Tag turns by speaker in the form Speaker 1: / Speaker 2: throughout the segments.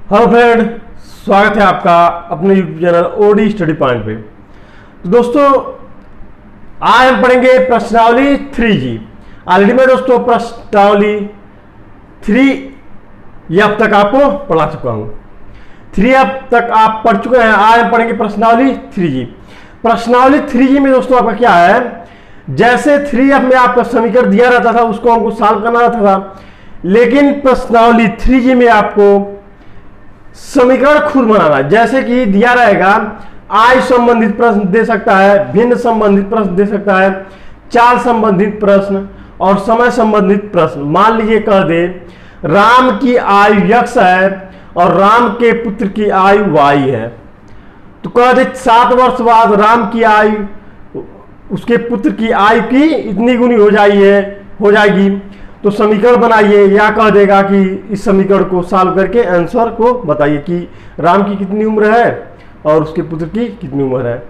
Speaker 1: Hello friend, स्वागत है आपका अपने YouTube channel OD study point पे। तो दोस्तों, आज हम पढ़ेंगे प्रश्नावली 3G। ऑलरेडी मैं दोस्तों प्रश्नावली 3 ये अब तक आपको पढ़ा चुका हूँ। 3 अब तक आप पढ़ चुके हैं। आज हम पढ़ेंगे प्रश्नावली 3G। प्रश्नावली 3G में दोस्तों आपका क्या है, जैसे 3F में आपका समीकरण दिया रहता था उसको हमको सॉल्व करना रहता था, लेकिन प्रश्नावली 3G में आपको समीकरण खुद बनाना। जैसे कि दिया रहेगा आय संबंधित प्रश्न दे सकता है, भिन्न संबंधित प्रश्न दे सकता है, चाल संबंधित प्रश्न और समय संबंधित प्रश्न। मान लीजिए कह दे राम की आयु x है और राम के पुत्र की आयु y है, तो कह दे 7 वर्ष बाद राम की आयु उसके पुत्र की आयु की इतनी गुनी हो जाएगी। तो समीकरण बनाइए, या कह देगा कि इस समीकरण को सॉल्व करके आंसर को बताइए कि राम की कितनी उम्र है और उसके पुत्र की कितनी उम्र है।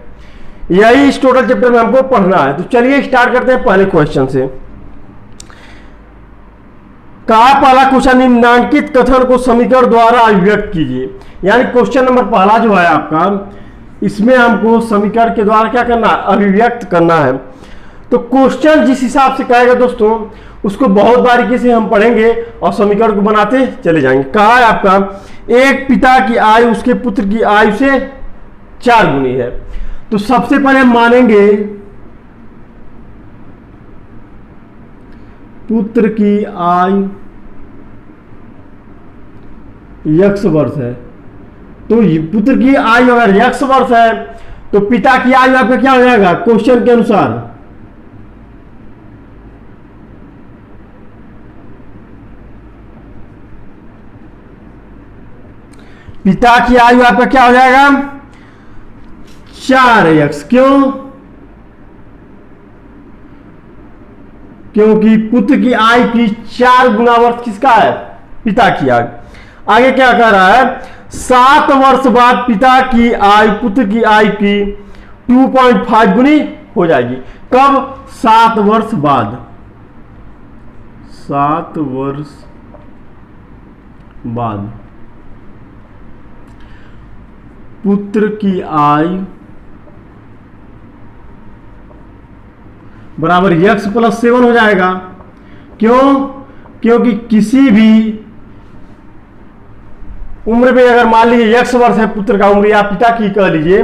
Speaker 1: यही इस टोटल चैप्टर में हमको पढ़ना है। तो चलिए स्टार्ट करते हैं पहले क्वेश्चन से। कहा पहला क्वेश्चन, निम्नांकित कथन को समीकरण द्वारा अभिव्यक्त कीजिए। यानी क्वेश्चन नंबर पहला जो है आपका, इसमें हमको समीकरण के द्वारा क्या करना है, अभिव्यक्त करना है। तो क्वेश्चन जिस हिसाब से कहेगा दोस्तों उसको बहुत बारीकी से हम पढ़ेंगे और समीकरण को बनाते चले जाएंगे। कहा है आपका एक पिता की आयु उसके पुत्र की आयु से 4 गुनी है। तो सबसे पहले हम मानेंगे पुत्र की आयु x वर्ष है। तो पुत्र की आयु अगर x वर्ष है तो पिता की आयु आपका क्या हो जाएगा, क्वेश्चन के अनुसार पिता की आयु आपका क्या हो जाएगा, 4x। क्यों? क्योंकि पुत्र की आयु की 4 गुना वर्ष किसका है, पिता की आयु। आगे क्या कह रहा है, 7 वर्ष बाद पिता की आयु पुत्र की आयु की 2.5 गुनी हो जाएगी। कब? 7 वर्ष बाद। 7 वर्ष बाद पुत्र की आयु बराबर x + 7 हो जाएगा। क्यों? क्योंकि किसी भी उम्र में अगर मान लीजिए x वर्ष है पुत्र का उम्र या पिता की कह लीजिए,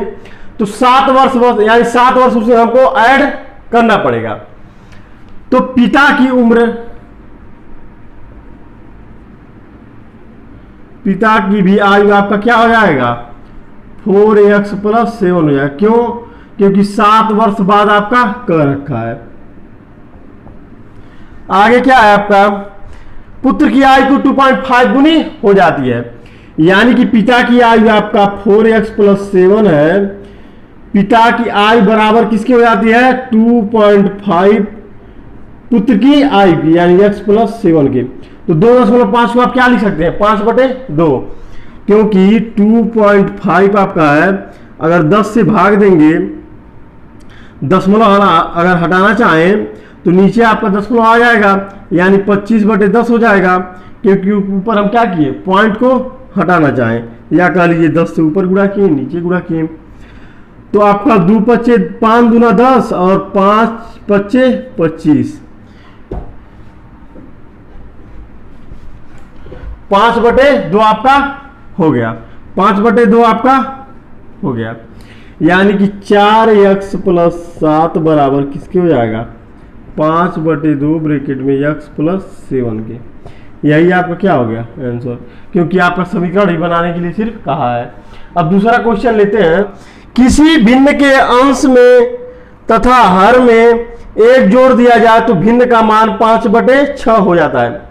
Speaker 1: तो 7 वर्ष यानी 7 वर्ष उसमें हमको ऐड करना पड़ेगा। तो पिता की उम्र, पिता की भी आयु आपका क्या हो जाएगा, 4x + 7 हो जाएगा। क्यों? क्योंकि 7 वर्ष बाद आपका कर रखा है। आगे क्या है आपका, पुत्र की आयु को 2.5 गुनी हो जाती है। यानी कि पिता की आयु आपका 4x + 7 है, पिता की आयु बराबर किसकी हो जाती है, 2.5 पुत्र की आयु की, यानी x + 7 के। तो 2.5 को आप क्या लिख सकते हैं, 5/2। क्योंकि 2.5 आपका है, अगर 10 से भाग देंगे, दशमलव अगर हटाना चाहें तो नीचे आपका दशमलव आ जाएगा, यानी 25/10 हो जाएगा। क्योंकि ऊपर हम क्या किए, पॉइंट को हटाना चाहें, या कह लीजिए 10 से ऊपर गुणा किए, नीचे गुणा किए। तो आपका 2 × 5 = 5 दूना 10 और 5 × 5 = 25। 5/2 आपका हो गया, 5/2 आपका हो गया। यानी कि 4x + 7 बराबर किसके हो जाएगा, 5/2 ब्रैकेट में x + 7 के। यही आपका क्या हो गया आंसर, क्योंकि आपका समीकरण ही बनाने के लिए सिर्फ कहा है। अब दूसरा क्वेश्चन लेते हैं। किसी भिन्न के अंश में तथा हर में 1 जोड़ दिया जाए तो भिन्न का मान 5/6 हो जाता है।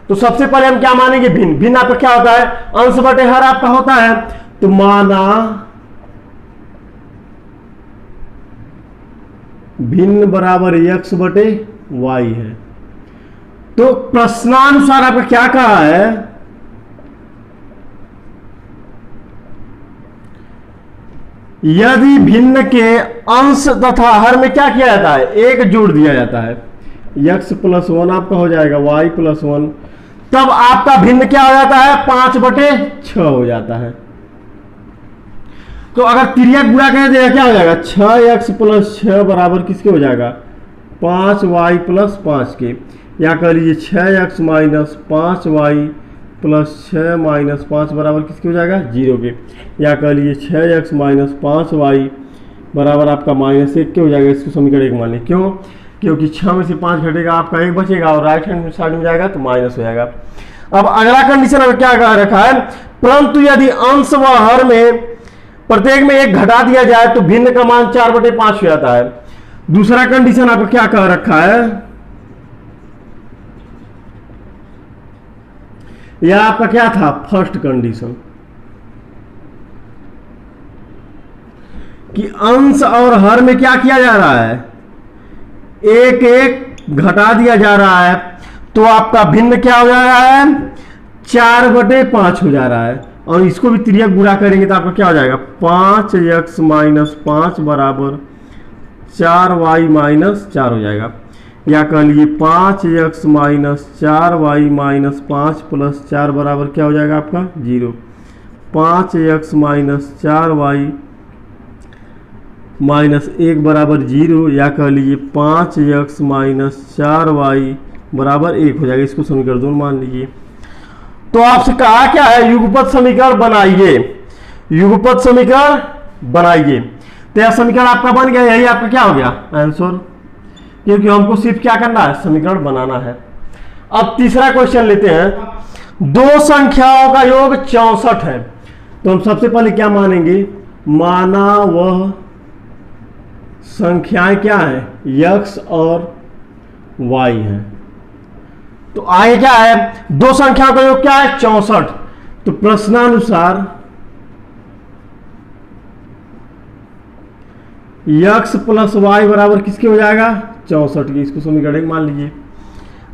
Speaker 1: तो सबसे पहले हम क्या मानेंगे, भिन्न। भिन्न आपका क्या होता है, अंश बटे हर आपका होता है। तो माना भिन्न बराबर x/y है। तो प्रश्नानुसार आपका क्या कहा है, यदि भिन्न के अंश तथा हर में क्या किया जाता है, 1 जोड़ दिया जाता है। x + 1 आपका हो जाएगा y + 1 तब आपका भिन्न क्या हो जाता है, 5/6 हो जाता है। तो अगर तिर्यक गुणा कर देगा क्या हो जाएगा, 6x + 6 बराबर किसके हो जाएगा, 5y + 5 के, या कह लीजिए 6x - 5y + 6 - 5 बराबर किसके हो जाएगा, 0 के, या कह लीजिए 6x - 5y बराबर आपका -1 के हो जाएगा। इसको समीकरण 1 मान लीजिए। क्यों, क्योंकि 6 में से 5 घटेगा, आपका 1 बचेगा और राइट हैंड साइड में जाएगा तो माइनस हो जाएगा। अब अगला कंडीशन अब क्या कह रखा है, परंतु यदि अंश व हर में प्रत्येक में 1 घटा दिया जाए तो भिन्न का मान 4/5 हो जाता है। दूसरा कंडीशन आपको क्या कह रखा है, यह आपका क्या था, फर्स्ट कंडीशन, कि अंश और हर में क्या किया जा रहा है, 1 घटा दिया जा रहा है, तो आपका भिन्न क्या हो जा रहा है, 4/5 हो जा रहा है। और इसको भी तिर्यक गुणा करेंगे तो आपका क्या हो जाएगा, 5x - 5 बराबर 4y - 4 हो जाएगा, या कह लीजिए 5x - 4y - 5 + 4 बराबर क्या हो जाएगा आपका 0। 5x - 4y -1 बराबर 0, या कह लीजिए 5x - 4y बराबर 1 हो जाएगा। इसको समीकरण 2 मान लीजिए। तो आपसे कहा क्या है, युगपत समीकरण बनाइए, युगपत समीकरण बनाइए। तो यह समीकरण आपका बन गया, यही आपका क्या हो गया आंसर, क्योंकि हमको सिर्फ क्या करना है, समीकरण बनाना है। अब तीसरा क्वेश्चन लेते हैं। दो संख्याओं का योग 64 है, तो हम सबसे पहले क्या मानेंगे, माना वह संख्याएं क्या है, x और y है। तो आगे क्या है, दो संख्याओं का योग क्या है, 64। तो प्रश्नानुसार x + y बराबर किसके हो जाएगा, 64 की। इसको समीकरण मान लीजिए।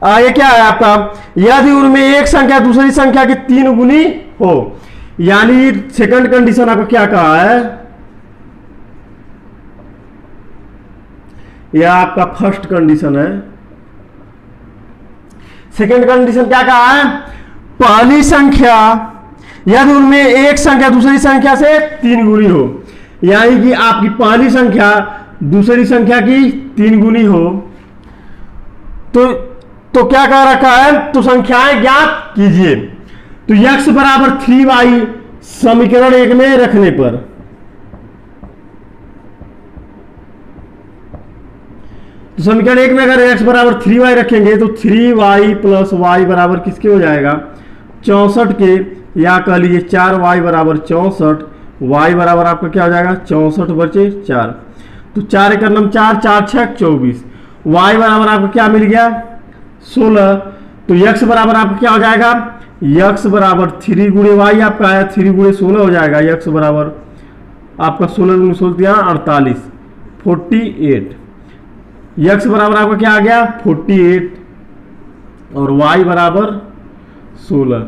Speaker 1: आगे क्या है आपका, यदि उनमें एक संख्या दूसरी संख्या की 3 गुनी हो, यानी सेकंड कंडीशन आपका क्या कहा है, यह आपका फर्स्ट कंडीशन है। सेकंड कंडीशन क्या कहा है, पहली संख्या यदि उनमें एक संख्या दूसरी संख्या से 3 गुनी हो, यानी कि आपकी पहली संख्या दूसरी संख्या की 3 गुनी हो, तो क्या कह रखा है, तो संख्याएं ज्ञात कीजिए। तो x = 3y समीकरण 1 में रखने पर, तो समीकरण 1 में अगर x = 3y रखेंगे तो 3y + y बराबर किसके हो जाएगा, 64 के, या कह लीजिए 4y बराबर 64, y बराबर आपका क्या हो जाएगा 64/4। तो 4 × 4 4 6 24, y बराबर आपको क्या मिल गया 16। तो x बराबर आपका क्या हो जाएगा, x बराबर 3 × y आपका आया 3 × 16 हो जाएगा। x बराबर आपका 16 × 16 48 48। x बराबर आपका क्या आ गया 48 और y बराबर 16।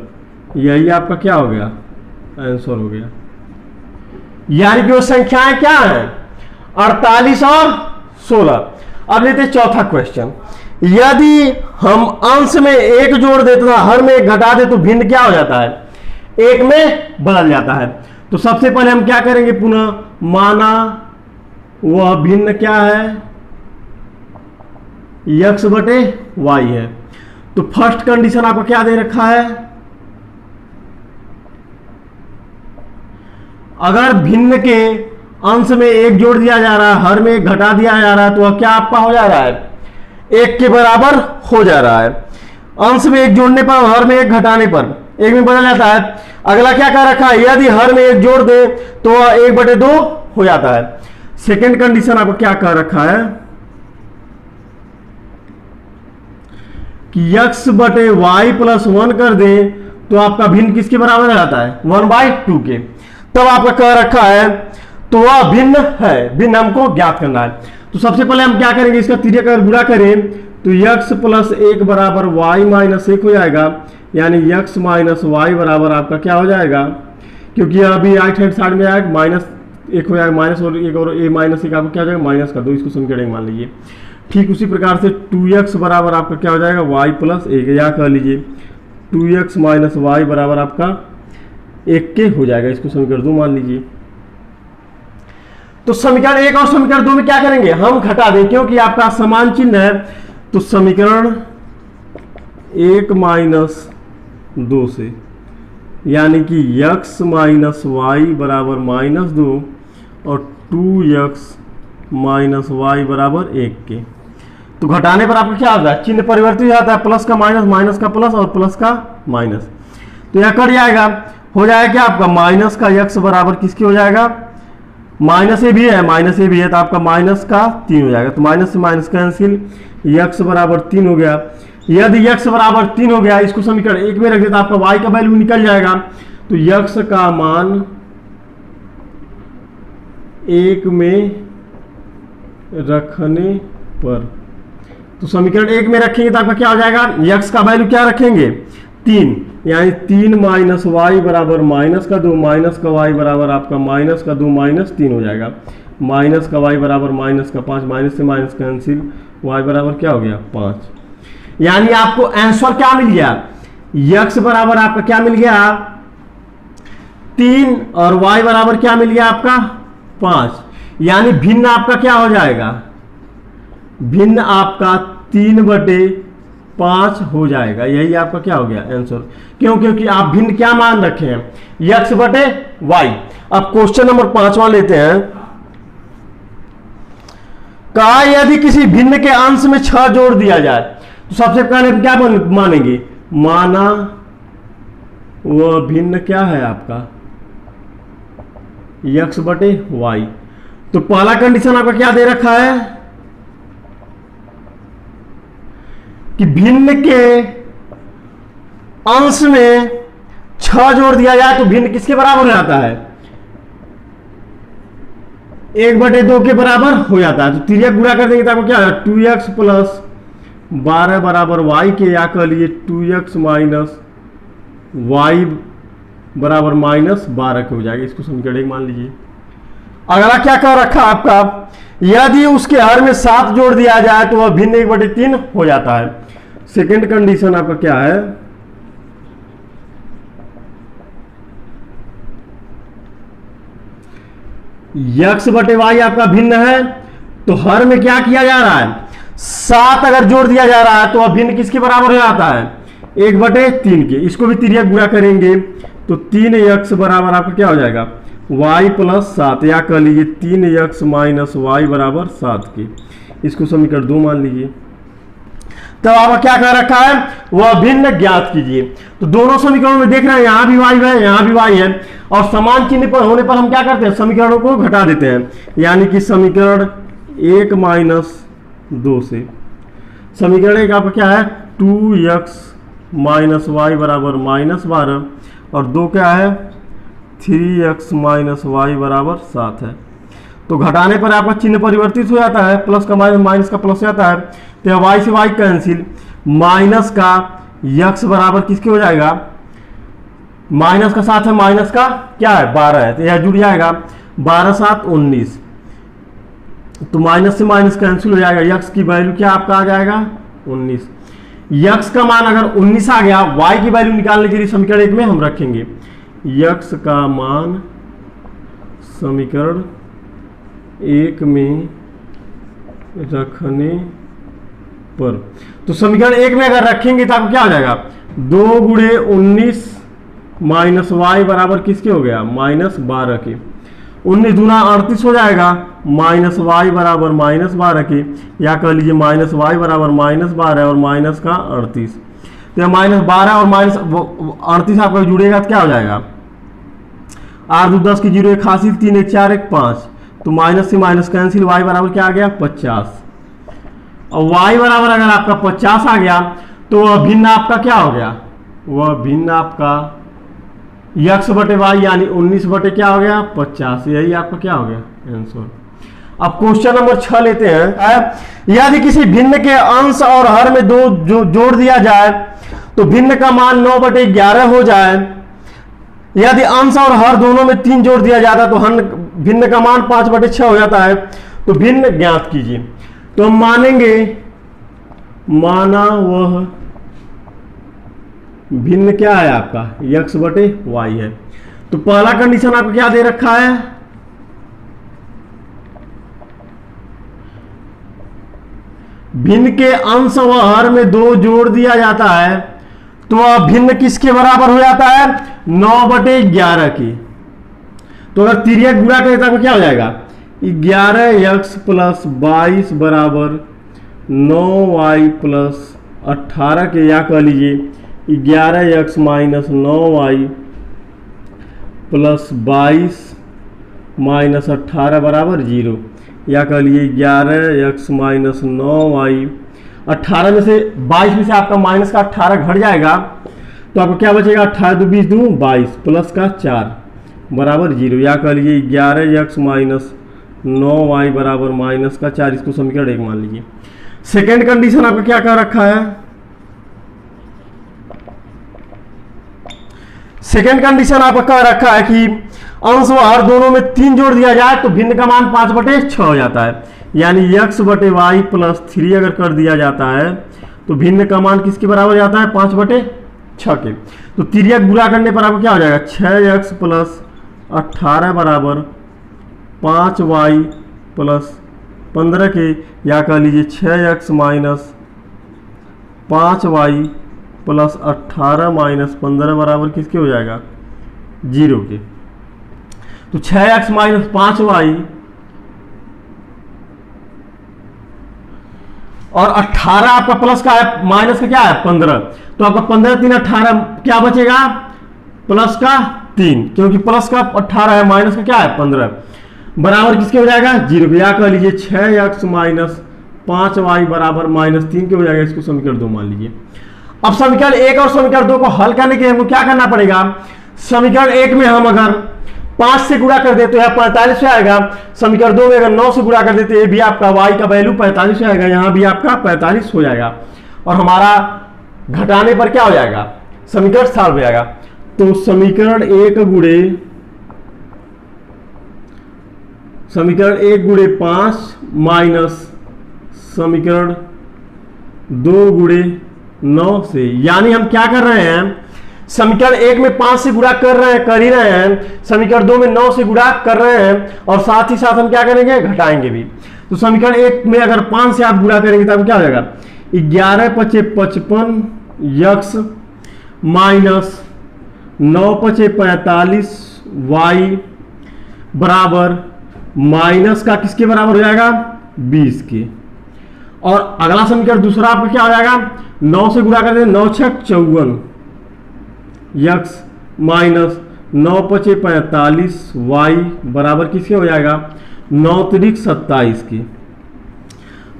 Speaker 1: यही आपका क्या हो गया आंसर हो गया। यानी कि वो संख्याएं क्या है 48 और 16। अब लेते हैं चौथा क्वेश्चन। यदि हम अंश में 1 जोड़ दे तथा हर में 1 घटा दे तो भिन्न क्या हो जाता है, 1 में बदल जाता है। तो सबसे पहले हम क्या करेंगे, पुनः माना वह भिन्न क्या है x/y है। तो फर्स्ट कंडीशन आपको क्या दे रखा है, अगर भिन्न के अंश में 1 जोड़ दिया जा रहा है, हर में 1 घटा दिया जा रहा है, तो वह क्या आपका हो जा रहा है 1 के बराबर हो जा रहा है। अंश में 1 जोड़ने पर, हर में 1 घटाने पर 1 में बदल जाता है। अगला क्या कह रखा है, यदि हर में 1 जोड़ दे तो वह 1/2 हो जाता है। सेकेंड कंडीशन आपको क्या कह रखा है कि x/y + 1 कर दे तो आपका भिन्न किसके बराबर आ जाता है 1/2 के। तब आपका कह रखा है तो वह भिन्न है, भिन्न हमको ज्ञात करना है। तो सबसे पहले हम क्या करेंगे, इसका तिर्यक अगर गुणा करें तो x + 1 बराबर y - 1 हो जाएगा, यानी x - y बराबर आपका क्या हो जाएगा, क्योंकि अभी राइट हैंड साइड में आएगा -1 हो जाएगा, माइनस और एक और a - 1 आपको क्या हो जाएगा माइनस कर दो, इसको समीकरण मान लीजिए। ठीक उसी प्रकार से 2x बराबर आपका क्या हो जाएगा y + 1, या कह लीजिए 2x माइनस वाई बराबर आपका 1 के हो जाएगा। इसको समीकरण 2 मान लीजिए। तो समीकरण 1 और समीकरण 2 में क्या करेंगे, हम घटा दें क्योंकि आपका समान चिन्ह है। तो समीकरण 1 माइनस 2 से, यानी कि x माइनस वाई बराबर -2 और 2x माइनस वाई बराबर 1 के। तो घटाने पर आपका क्या होता है, चिन्ह परिवर्तित हो जाता है, प्लस का माइनस, माइनस का प्लस और प्लस का माइनस। तो यह कट जाएगा, हो जाएगा क्या आपका माइनस का x बराबर किसके हो जाएगा, माइनस ए भी है, माइनस ए भी है, तो आपका माइनस का 3 हो जाएगा। तो माइनस से माइनस कैंसिल, x बराबर 3 हो गया। यदि x बराबर 3 हो गया, इसको समीकरण 1 में रख देता, आपका y का वैल्यू निकल जाएगा। तो x का मान 1 में रखने पर, तो समीकरण 1 में रखेंगे तो आपका क्या हो जाएगा, x का वैल्यू क्या रखेंगे 3, यानी 3 माइनस वाई बराबर माइनस का 2, माइनस का y बराबर आपका माइनस का 2 माइनस 3 हो जाएगा। माइनस का y बराबर माइनस का 5, माइनस से माइनस कैंसिल, y बराबर क्या हो गया 5। यानी आपको आंसर क्या मिल गया, x बराबर आपका क्या मिल गया 3 और y बराबर क्या मिल गया आपका 5। यानी भिन्न आपका क्या हो जाएगा, भिन्न आपका 3/5 हो जाएगा। यही आपका क्या हो गया आंसर, क्यों, क्योंकि आप भिन्न क्या मान रखे हैं x/y। अब क्वेश्चन नंबर 5वां लेते हैं। कहा यदि किसी भिन्न के अंश में 6 जोड़ दिया जाए, तो सबसे पहले क्या मानेंगे, माना वह भिन्न क्या है आपका x/y। तो पहला कंडीशन आपका क्या दे रखा है कि भिन्न के अंश में 6 जोड़ दिया जाए तो भिन्न किसके बराबर हो जाता है, 1/2 के बराबर हो जाता है। तो तिर्यक गुणा कर देंगे तो आपको क्या है 2x प्लस 12 बराबर y के, या कह लीजिए 2x माइनस वाई बराबर -12 के हो जाएगा। इसको समीकरण 1 मान लीजिए। अगला क्या कर रखा आपका, यदि उसके हर में 7 जोड़ दिया जाए तो वह भिन्न 1/3 हो जाता है। सेकेंड कंडीशन आपका क्या है, x/y आपका भिन्न है, तो हर में क्या किया जा रहा है 7 अगर जोड़ दिया जा रहा है तो वह भिन्न किसके बराबर हो जाता है 1/3 के। इसको भी तिर्यक गुणा करेंगे तो 3x बराबर आपका क्या हो जाएगा y प्लस 7, या कह लीजिए 3x माइनस वाई बराबर 7 के। इसको समीकरण 2 मान लीजिए। तब आपका क्या कर रखा है, वह भिन्न ज्ञात कीजिए। तो दोनों समीकरणों में देख रहे हैं यहां भी y है, यहां भी y है, और समान चिन्ह पर होने पर हम क्या करते हैं समीकरणों को घटा देते हैं। यानी कि समीकरण 1 माइनस 2 से समीकरण 1 आपका क्या है 2x माइनस वाई बराबर -12 और 2 क्या है 3x माइनस वाई बराबर 7 है। तो घटाने पर आपका चिन्ह परिवर्तित हो जाता है, प्लस का माइनस, माइनस का प्लस हो जाता है, तो y से y कैंसिल, माइनस का x बराबर किसके हो जाएगा, माइनस का 7 है, माइनस का क्या है 12 है, तो यह जुड़ जाएगा 12 7 19। तो माइनस से माइनस कैंसिल हो जाएगा, x की वैल्यू क्या आपका आ जाएगा 19। x का मान अगर 19 आ गया, y की वैल्यू निकालने के लिए समीकरण 1 में हम रखेंगे x का मान समीकरण 1 में रखने पर। तो समीकरण 1 में अगर रखेंगे तो आपको क्या हो जाएगा 2 गुणे 19 माइनस वाई बराबर किसके हो गया -12 के। 19 दूना 38 हो जाएगा, माइनस वाई बराबर -12 के, या कह लीजिए माइनस वाई बराबर -12 और माइनस का 38। तो -12 और -38 आपका जुड़ेगा तो क्या हो जाएगा 8 2 10 की 0 1 हासिल 3 1 4 1 5। तो माइनस से माइनस कैंसिल, y बराबर क्या आ गया 50। और y बराबर अगर आपका 50 आ गया तो वह भिन्न आपका क्या हो गया, वह भिन्न आपका x/y यानी 19 क्या हो गया 50। यही आपका क्या हो गया आंसर। अब क्वेश्चन नंबर 6 लेते हैं। यदि किसी भिन्न के अंश और हर में 2 जोड़ दिया जाए तो भिन्न का मान 9/11 हो जाए। यदि अंश और हर दोनों में 3 जोड़ दिया जाता है तो भिन्न का मान 5/6 हो जाता है। तो भिन्न ज्ञात कीजिए। तो हम मानेंगे, माना वह भिन्न क्या है आपका x बटे y है। तो पहला कंडीशन आपको क्या दे रखा है, भिन्न के अंश व हर में 2 जोड़ दिया जाता है तो वह भिन्न किसके बराबर हो जाता है, 9/11 की। तो अगर तिर्यक गुणा करें तो क्या हो जाएगा, 11x + 22 बराबर 9y + 18 के, या कह लीजिए 11x - 9y + 22 - 18 बराबर 0, या कह लीजिए 11x - 9y, 18 में से 22 में से आपका माइनस का 18 घट जाएगा तो आपको क्या बचेगा, 18 × 2 = 22 22 प्लस का 4 बराबर 0, या कह लीजिए 11x - 9y बराबर माइनस का 4। इसको समीकरण 1 मान लीजिए। सेकेंड कंडीशन आपका क्या कह रखा है, सेकेंड कंडीशन आपका कह रखा है कि अंश व हर दोनों में 3 जोड़ दिया जाए तो भिन्न का मान 5/6 हो जाता है, यानी x बटे y + 3 अगर कर दिया जाता है तो भिन्न का मान किसके बराबर जाता है, 5/6 के। तो तिर्यक गुणा करने पर आपको क्या हो जाएगा, 6x + 18 बराबर 5y + 15 के, या कह लीजिए 6x - 5y + 18 - 15 बराबर किसके हो जाएगा, 0 के। तो 6x - 5y और 18 आपका प्लस का है, माइनस का क्या है 15, तो आपका 15 × 3 = 18, क्या बचेगा प्लस का 3, क्योंकि प्लस का 18 है माइनस का क्या है 15, बराबर किसके हो जाएगा 0 के। या कह लीजिए 6x - 5y बराबर -3 के हो जाएगा। इसको समीकरण 2 मान लीजिए। अब समीकरण 1 और समीकरण 2 को हल करने के लिए हमको क्या करना पड़ेगा, समीकरण 1 में हम अगर 5 से गुणा कर देते हैं 45 आएगा, समीकरण 2 में अगर 9 से गुणा कर देते हैं, ये भी आपका y का वैल्यू 45 आएगा, यहाँ भी आपका 45 हो जाएगा और हमारा घटाने पर क्या हो जाएगा, समीकरण सॉल्व हो जाएगा। तो समीकरण 1 गुणे 5 माइनस समीकरण 2 गुणे 9 से, यानी हम क्या कर रहे हैं, समीकरण 1 में 5 से गुणा कर ही रहे हैं, समीकरण 2 में 9 से गुणा कर रहे हैं और साथ ही साथ हम क्या करेंगे, घटाएंगे भी। तो समीकरण 1 में अगर 5 से आप गुणा करेंगे तब क्या हो जाएगा, 11 × 5 = 55 x माइनस 9 × 5 = 45 y बराबर माइनस का किसके बराबर हो जाएगा, 20 के। और अगला समीकरण दूसरा आपका क्या हो जाएगा, 9 से गुणा कर दें, 9 × 6 = 54 x माइनस 9 × 5 = 45 y बराबर किसके हो जाएगा, 9 × 3 = 27 की।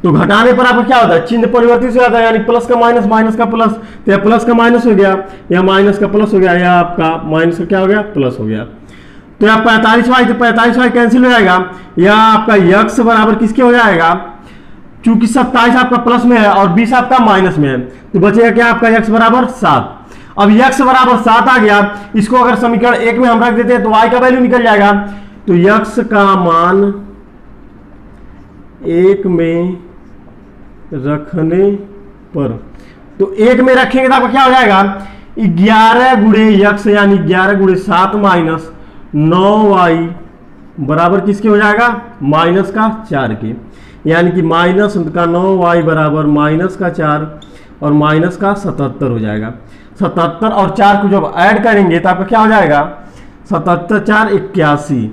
Speaker 1: तो घटाने पर आपका क्या होता है, चिन्ह परिवर्तित हो जाता है, यानी प्लस का माइनस, माइनस का प्लस, तो या प्लस का माइनस हो गया या माइनस का प्लस हो गया, या आपका माइनस का क्या हो गया, प्लस हो गया। तो या 45y, तो 45y कैंसिल हो जाएगा, या आपका x बराबर किसके हो जाएगा, चूंकि 27 आपका प्लस में है और 20 आपका माइनस में है, तो बचेगा क्या आपका x बराबर 7। अब x बराबर 7 आ गया, इसको अगर समीकरण 1 में हम रख देते हैं तो y का वैल्यू निकल जाएगा। तो x का मान 1 में रखने पर, तो 1 में रखेंगे तो आपका क्या हो जाएगा, 11 गुणे x यानी 11 गुणे 7 माइनस 9y बराबर किसके हो जाएगा, माइनस का 4 के, यानी कि माइनस का 9y बराबर माइनस का 4 और माइनस का 77 हो जाएगा। 77 और 4 को जब ऐड करेंगे तो आपका क्या हो जाएगा, 77 × 4 = 81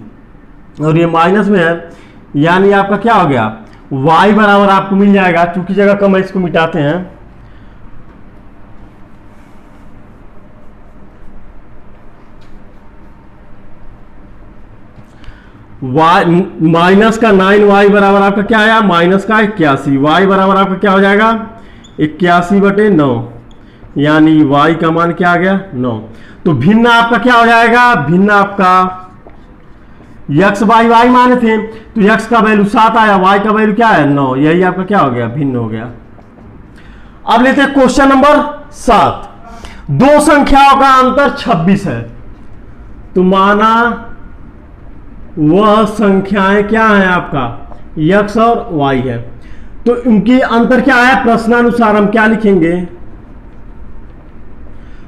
Speaker 1: और ये माइनस में है, यानी आपका क्या हो गया, y बराबर आपको मिल जाएगा, चूंकि जगह कम है इसको मिटाते हैं, माइनस का 9y बराबर आपका क्या आया, माइनस का 81, y बराबर आपका क्या हो जाएगा, 81/9, यानी y का मान क्या आ गया, 9। तो भिन्न आपका क्या हो जाएगा, भिन्न आपका x बाई y माने थे तो x का वैल्यू 7 आया, y का वैल्यू क्या है, 9, यही आपका क्या हो गया, भिन्न हो गया। अब लेते हैं क्वेश्चन नंबर 7। दो संख्याओं का अंतर 26 है, तो माना वह संख्याएं क्या है आपका, x और y है, तो इनकी अंतर क्या है, प्रश्नानुसार हम क्या लिखेंगे,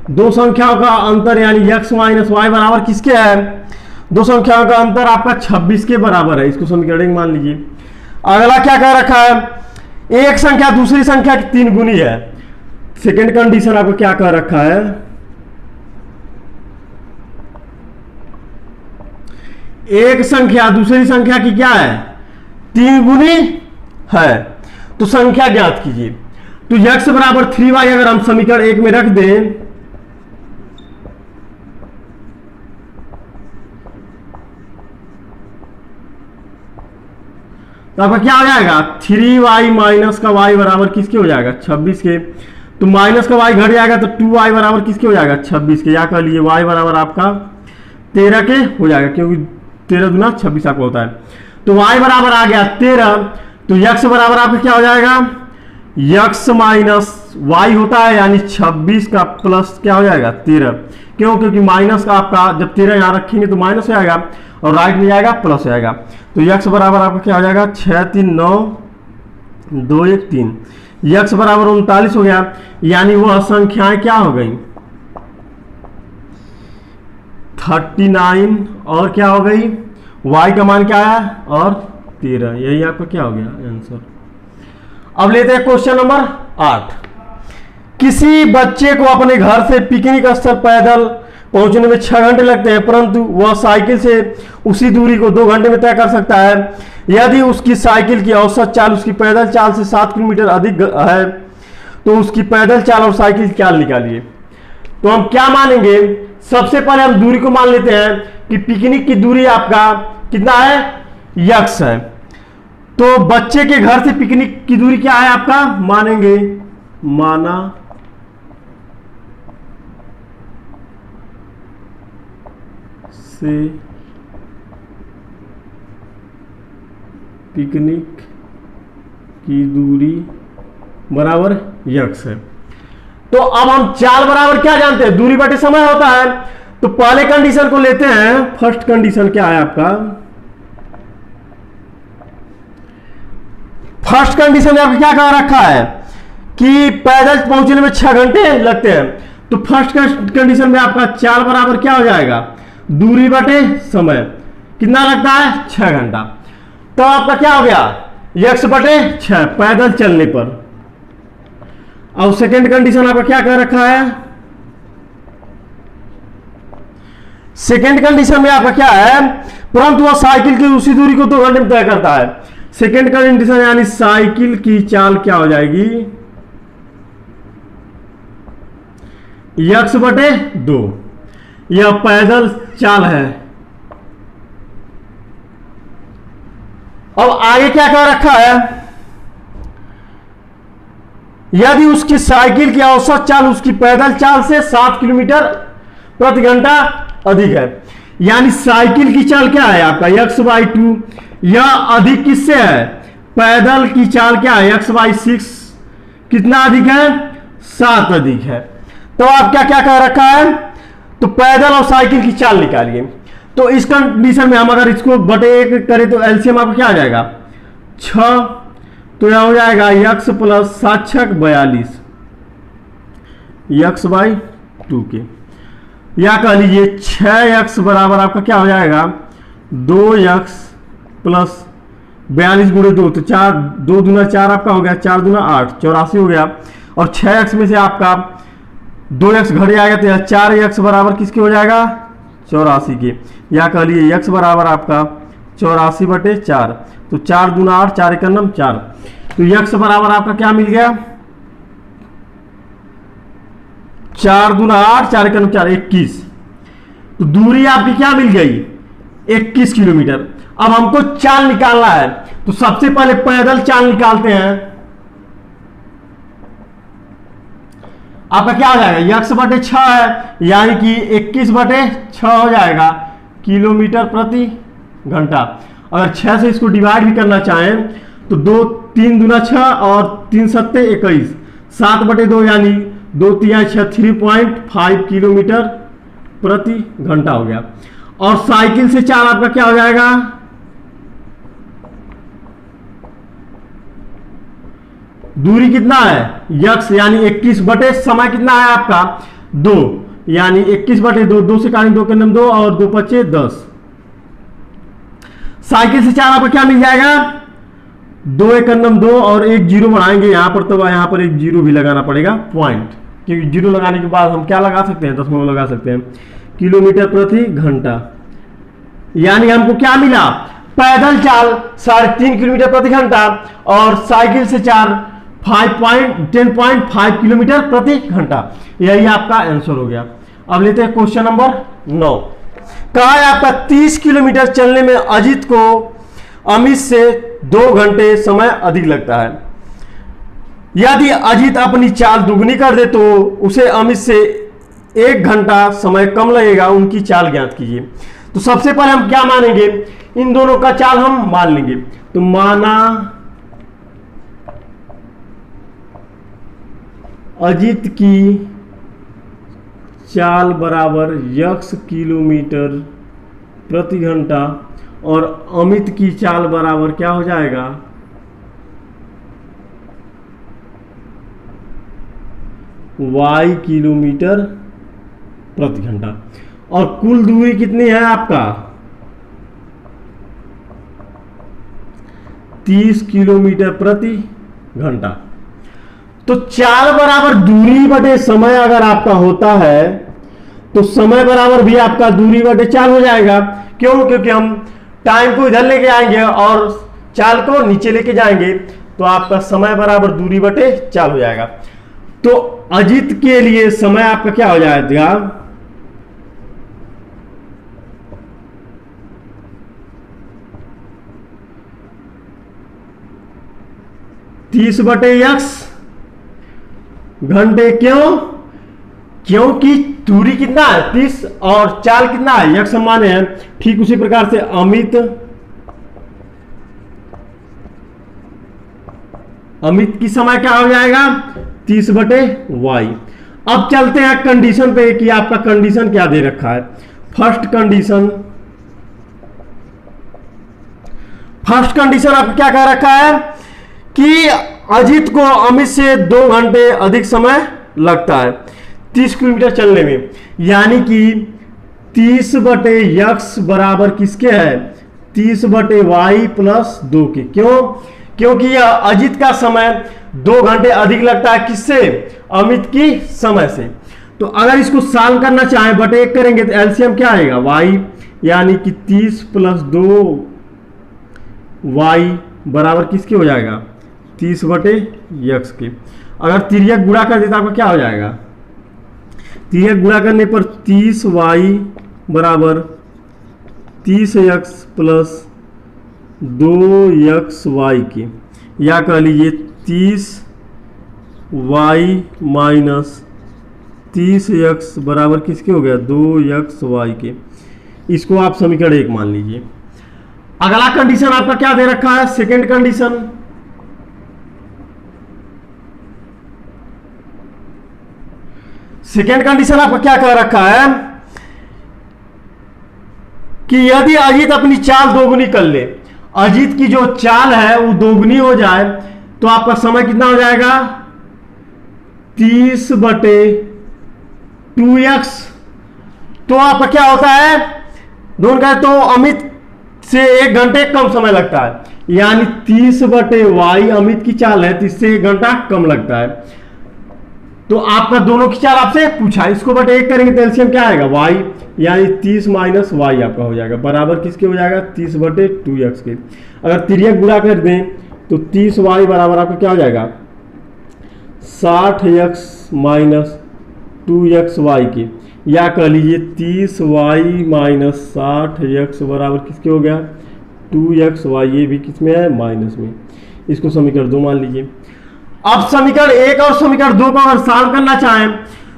Speaker 1: दो संख्याओं का अंतर यानी x माइनस वाई बराबर किसके है? दो संख्याओं का अंतर आपका 26 के बराबर है, इसको समीकरण मान लीजिए। अगला क्या कह रखा है? एक संख्या दूसरी संख्या की 3 गुनी है। सेकेंड कंडीशन आपको क्या कह रखा है? एक संख्या दूसरी संख्या की क्या है? 3 गुनी है। तो संख्या ज्ञात कीजिए। तो x बराबर 3y अगर हम समीकरण 1 में रख दें तो आपका क्या हो जाएगा? 3y माइनस का y बराबर किसके हो जाएगा? 26 के। तो माइनस का y घट जाएगा तो 2y बराबर किसके हो जाएगा? 26 के। या कह लीजिए y बराबर आपका 13 के हो जाएगा, क्योंकि 13 दूना 26 आपको होता है। तो y बराबर आ गया 13। तो x बराबर आपका क्या हो जाएगा? x माइनस y होता है, यानी 26 का प्लस क्या हो जाएगा? 13। क्यों? क्योंकि माइनस का आपका जब 13 यहां रखेंगे तो माइनस हो जाएगा और राइट में जाएगा प्लस हो जाएगा। तो x बराबर आपका क्या हो जाएगा? 6 3 9 2 1 3। x बराबर 39 हो गया, यानी वह संख्याएं क्या हो गई? 39 और क्या हो गई? y का मान क्या है? और 13। यही आपका क्या हो गया आंसर। अब लेते हैं क्वेश्चन नंबर 8। किसी बच्चे को अपने घर से पिकनिक स्थल पैदल पहुंचने में 6 घंटे लगते हैं, परंतु वह साइकिल से उसी दूरी को 2 घंटे में तय कर सकता है। यदि उसकी साइकिल की औसत चाल उसकी पैदल चाल से 7 किलोमीटर अधिक है, तो उसकी पैदल चाल और साइकिल चाल निकालिए। तो हम क्या मानेंगे? सबसे पहले हम दूरी को मान लेते हैं कि पिकनिक की दूरी आपका कितना है? x है। तो बच्चे के घर से पिकनिक की दूरी क्या है आपका? मानेंगे, माना से पिकनिक की दूरी बराबर x है। तो अब हम चाल बराबर क्या जानते हैं? दूरी बटे समय होता है। तो पहले कंडीशन को लेते हैं। फर्स्ट कंडीशन क्या है आपका? फर्स्ट कंडीशन में आपको क्या कह रखा है कि पैदल पहुंचने में 6 घंटे लगते हैं। तो फर्स्ट कंडीशन में आपका चाल बराबर क्या हो जाएगा? दूरी बटे समय। कितना लगता है? 6 घंटा। तो आपका क्या हो गया? x बटे 6 पैदल चलने पर। अब सेकेंड कंडीशन आपका क्या कह रखा है? सेकेंड कंडीशन में आपका क्या है? परंतु वह साइकिल की उसी दूरी को 2 घंटे में तय करता है। सेकेंड कंडीशन यानी साइकिल की चाल क्या हो जाएगी? x बटे 2। यह पैदल चाल है। अब आगे क्या कह रखा है? यदि उसकी साइकिल की औसत चाल उसकी पैदल चाल से 7 किलोमीटर प्रति घंटा अधिक है, यानी साइकिल की चाल क्या है आपका? x/2। यह अधिक किससे है? पैदल की चाल क्या है? x/6। कितना अधिक है? 7 अधिक है। तो आप क्या क्या कह रखा है? तो पैदल और साइकिल की चाल निकालिए। तो इस कंडीशन में हम अगर इसको बटे 1 करें तो एलसीएम आपका क्या आ जाएगा? 6। तो यह हो जाएगा x प्लस 7 6 42 x/2 के। या कह लीजिए 6x बराबर आपका क्या हो जाएगा? 2x प्लस 42 गुणे 2। तो 4 2 दूना 4 आपका हो गया, 4 दूना 8 84 हो गया। और 6x में से आपका 2x घट जाएगा तो यह 4x बराबर किसके हो जाएगा? 84 के। या कह लीजिए x बराबर आपका 84 बटे 4। तो 4 दूना 8 4 एकम 4। तो x बराबर आपका क्या मिल गया? 4 दूना 8 4 एकम 4 21। तो दूरी आपकी क्या मिल गई? 21 किलोमीटर। अब हमको चाल निकालना है, तो सबसे पहले पैदल चाल निकालते हैं। आपका क्या हो जाएगा? x बटे 6 है, यानी कि 21 बटे 6 हो जाएगा किलोमीटर प्रति घंटा। अगर 6 से इसको डिवाइड भी करना चाहें तो 2 3 दूना 6 और 3 सत्ते 21। 7 बटे 2 यानी 2 3 6 3.5 किलोमीटर प्रति घंटा हो गया। और साइकिल से चाल आपका क्या हो जाएगा? दूरी कितना है? x यानी 21 बटे समय कितना है आपका? 2, यानी 21/2, 2 से काटेंगे 2 के नम 2 और 2 5 10। साइकिल से 4 आपको क्या मिल जाएगा, 2 1 नम 2 और एक जीरो बढ़ाएंगे यहां पर, तो यहां पर एक जीरो भी लगाना पड़ेगा पॉइंट, क्योंकि जीरो लगाने के बाद हम क्या लगा सकते हैं, दशमलव लगा सकते हैं, किलोमीटर प्रति घंटा। यानी हमको क्या मिला, पैदल चाल 3.5 किलोमीटर प्रति घंटा और साइकिल से 10.5 किलोमीटर प्रति घंटा। यही आपका आंसर हो गया। अब लेते हैं क्वेश्चन नंबर 9। कहा है आपका 30 किलोमीटर चलने में अजीत को अमित से 2 घंटे समय अधिक लगता है। यदि अजीत अपनी चाल दुगनी कर दे तो उसे अमित से 1 घंटा समय कम लगेगा, उनकी चाल ज्ञात कीजिए। तो सबसे पहले हम क्या मानेंगे, इन दोनों का चाल हम मान लेंगे। तो माना अजीत की चाल बराबर x किलोमीटर प्रति घंटा और अमित की चाल बराबर क्या हो जाएगा, y किलोमीटर प्रति घंटा। और कुल दूरी कितनी है आपका, 30 किलोमीटर प्रति घंटा। तो चाल बराबर दूरी बटे समय अगर आपका होता है तो समय बराबर भी आपका दूरी बटे चाल हो जाएगा। क्यों, क्योंकि हम टाइम को इधर लेके आएंगे और चाल को नीचे लेके जाएंगे, तो आपका समय बराबर दूरी बटे चाल हो जाएगा। तो अजीत के लिए समय आपका क्या हो जाएगा, तीस बटे x घंटे। क्यों, क्योंकि दूरी कितना है 30 और चाल कितना है x समान है। ठीक उसी प्रकार से अमित की समय क्या हो जाएगा, 30 बटे y। अब चलते हैं कंडीशन पे कि आपका कंडीशन क्या दे रखा है। फर्स्ट कंडीशन आपको क्या कह रखा है कि अजीत को अमित से 2 घंटे अधिक समय लगता है 30 किलोमीटर चलने में। यानी कि 30 बटे x बराबर किसके है, 30 बटे y प्लस 2 के। क्यों, क्योंकि अजीत का समय 2 घंटे अधिक लगता है किससे, अमित की समय से। तो अगर इसको सॉल्व करना चाहें बटे 1 करेंगे तो एलसीएम क्या आएगा, y, यानी कि 30 प्लस 2 y बराबर किसके हो जाएगा, 30 बटे x के। अगर तिर्यक गुणा कर देता आपको क्या हो जाएगा, तिर्यक गुणा करने पर 30y बराबर 30x प्लस 2xy के, या कह लीजिए 30y माइनस 30x बराबर किसके हो गया, 2xy के। इसको आप समीकरण 1 मान लीजिए। अगला कंडीशन आपका क्या दे रखा है, सेकेंड कंडीशन। सेकेंड कंडीशन आपका क्या कह रखा है कि यदि अजीत अपनी चाल दोगुनी कर ले, अजीत की जो चाल है वो दोगुनी हो जाए तो आपका समय कितना हो जाएगा, 30 बटे 2x। तो आपका क्या होता है, दोनों का तो अमित से 1 घंटे कम समय लगता है, यानी 30 बटे y अमित की चाल है तो इससे 1 घंटा कम लगता है। तो आपका दोनों की चाल आपसे पूछा, इसको बटे 1 करेंगे तो एलसीएम क्या आएगा, y, यानी 30 माइनस y आपका हो जाएगा बराबर किसके हो जाएगा, 30 बटे 2x के। अगर तिर्यक गुणा कर दें तो 30y बराबर आपका क्या हो जाएगा, 60x माइनस 2xy के, या कह लीजिए 30y माइनस 60x बराबर किसके हो गया, 2xy। ये भी किसमें है, माइनस में। इसको समीकरण 2 मान लीजिए। अब समीकरण 1 और समीकरण 2 को अगर सॉल्व करना चाहें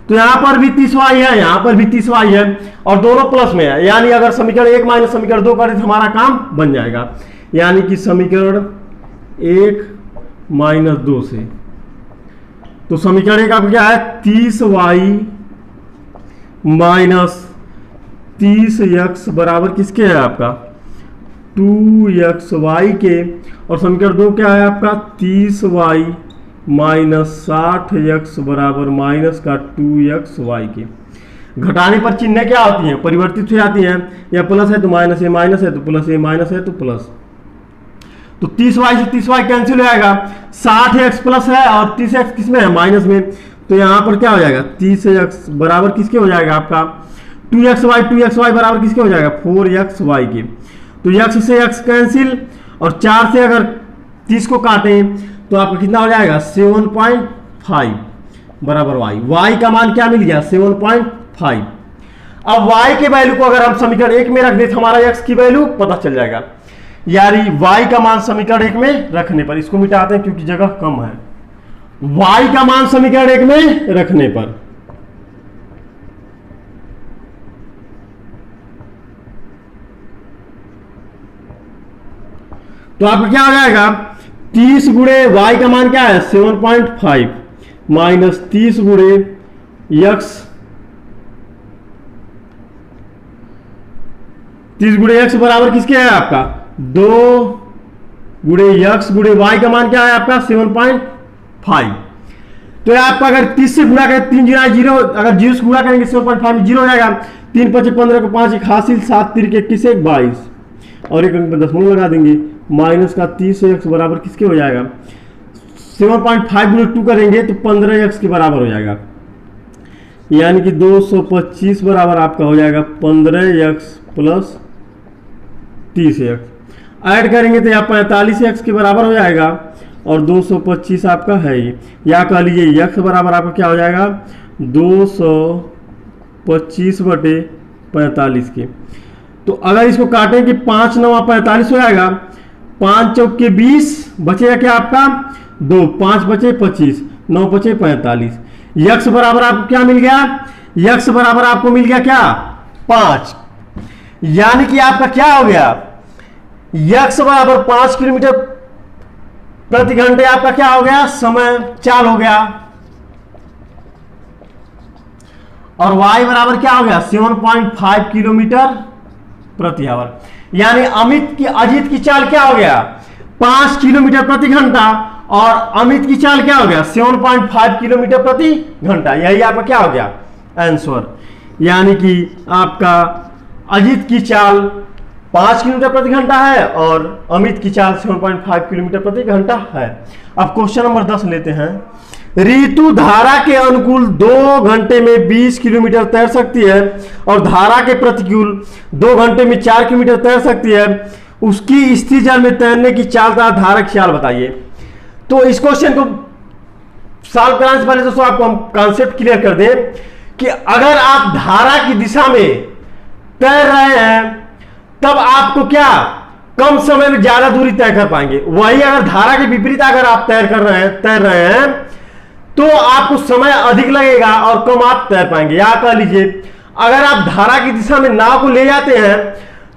Speaker 1: तो यहां पर भी 30y है, यहां पर भी 30y है और दोनों प्लस में है, यानी अगर समीकरण 1 माइनस समीकरण 2 करें तो हमारा काम बन जाएगा। यानी कि समीकरण 1 माइनस 2 से, तो समीकरण 1 आपका क्या है, 30y माइनस 30x बराबर किसके है आपका, 2xy के। और समीकरण 2 क्या है आपका, 30y -60x बराबर माइनस का 2xy के। घटाने पर चिन्ह क्या होती है, परिवर्तित हो जाती हैं। या प्लस है तो माइनस, ये माइनस है तो प्लस, ये माइनस है तो प्लस। तो 30y से 30y कैंसिल हो जाएगा, 60x प्लस है और 30x किसमें है, माइनस में। तो यहाँ पर क्या हो जाएगा, 30x बराबर किसके हो जाएगा आपका 2xy बराबर किसके हो जाएगा 4xy के। तो x से x कैंसिल और 4 से अगर 30 को काटें तो आपका कितना हो जाएगा 7.5 बराबर y का मान क्या मिल गया 7.5। अब y के वैल्यू को अगर हम समीकरण 1 में रख दें तो हमारा x की वैल्यू पता चल जाएगा। यानी y का मान समीकरण 1 में रखने पर, इसको मिटाते हैं क्योंकि जगह कम है, y का मान समीकरण 1 में रखने पर तो आपका क्या हो जाएगा 30 गुणे y का मान क्या है 7.5 माइनस 30 गुणे x, 30 गुणे x बराबर किसके है आपका 2 गुणे x गुणे y का मान क्या है आपका 7.5। तो आपका अगर 30 से गुणा करें 3 जीरो 0, अगर 0 से गुणा करेंगे 7.5 में 0 हो जाएगा। 3 5 15 को 5 एक हासिल, 7 3 के 21 1 22 और एक अंक में दशमलव लगा देंगे। माइनस का 30x बराबर किसके हो जाएगा 7.5 गुणे 2 करेंगे तो 15x के बराबर हो जाएगा। यानी कि 225 बराबर आपका हो जाएगा 15x प्लस 30x। ऐड करेंगे तो यहाँ 45x के बराबर हो जाएगा और 225 आपका है ही। या कह लीजिए x बराबर आपका क्या हो जाएगा 225 बटे 45 के। तो अगर इसको काटें कि 5 9 45 हो जाएगा, 5 चौके 20 बचेगा क्या आपका 2, 5 बचे 25, 9 बचे 45। x बराबर आपको क्या मिल गया, x बराबर आपको मिल गया क्या 5। यानी कि आपका क्या हो गया x बराबर 5 किलोमीटर प्रति घंटे आपका क्या हो गया समय चाल हो गया। और y बराबर क्या हो गया 7.5 किलोमीटर प्रति आवर। यानी अजित की चाल क्या हो गया 5 किलोमीटर प्रति घंटा और अमित की चाल क्या हो गया 7.5 किलोमीटर प्रति घंटा। यही आपका क्या हो गया आंसर। यानी कि आपका अजित की चाल 5 किलोमीटर प्रति घंटा है और अमित की चाल 7.5 किलोमीटर प्रति घंटा है। अब क्वेश्चन नंबर 10 लेते हैं। ऋतु धारा के अनुकूल 2 घंटे में 20 किलोमीटर तैर सकती है और धारा के प्रतिकूल 2 घंटे में 4 किलोमीटर तैर सकती है। उसकी स्थिर जल में तैरने की चाल तथा धारा की चाल बताइए। तो इस क्वेश्चन को सॉल्व कराने से पहले दोस्तों आपको हम कॉन्सेप्ट क्लियर कर दें कि अगर आप धारा की दिशा में तैर रहे हैं तब आपको क्या कम समय में ज्यादा दूरी तय कर पाएंगे। वही अगर धारा के विपरीत अगर आप तैर रहे हैं तो आपको समय अधिक लगेगा और कम आप तैर पाएंगे। या कह लीजिए अगर आप धारा की दिशा में नाव को ले जाते हैं